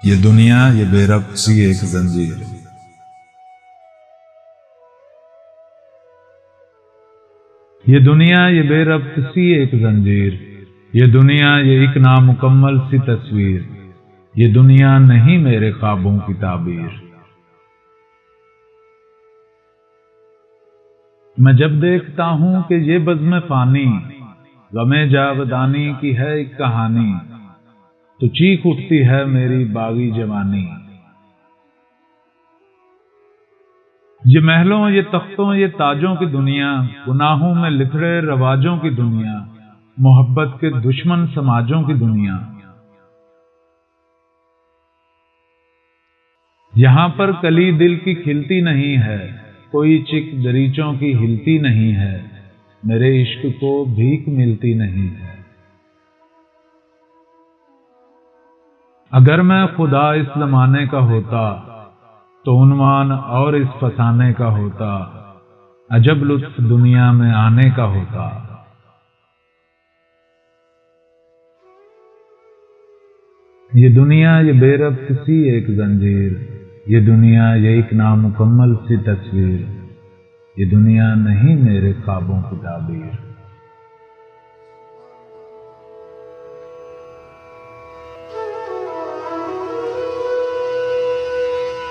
یہ دنیا یہ بے ربط سی ایک زنجیر، یہ دنیا یہ بے ربط سی ایک زنجیر، یہ دنیا یہ ایک نامکمل سی تصویر، یہ دنیا نہیں میرے خوابوں کی تعبیر۔ میں جب دیکھتا ہوں کہ یہ بزم فانی غم جاودانی کی ہے ایک کہانی، تو چیخ اٹھتی ہے میری باغی جوانی۔ یہ محلوں یہ تختوں یہ تاجوں کی دنیا، گناہوں میں لتھڑے رواجوں کی دنیا، محبت کے دشمن سماجوں کی دنیا۔ یہاں پر کلی دل کی کھلتی نہیں ہے، کوئی چک دریچوں کی ہلتی نہیں ہے، میرے عشق کو بھیک ملتی نہیں ہے۔ اگر میں خدا اس زمانے کا ہوتا تو عنوان اور اس فسانے کا ہوتا، عجب لطف دنیا میں آنے کا ہوتا۔ یہ دنیا یہ بے ربط سی ایک زنجیر، یہ دنیا یہ ایک نامکمل سی تصویر، یہ دنیا نہیں میرے خوابوں کی تعبیر۔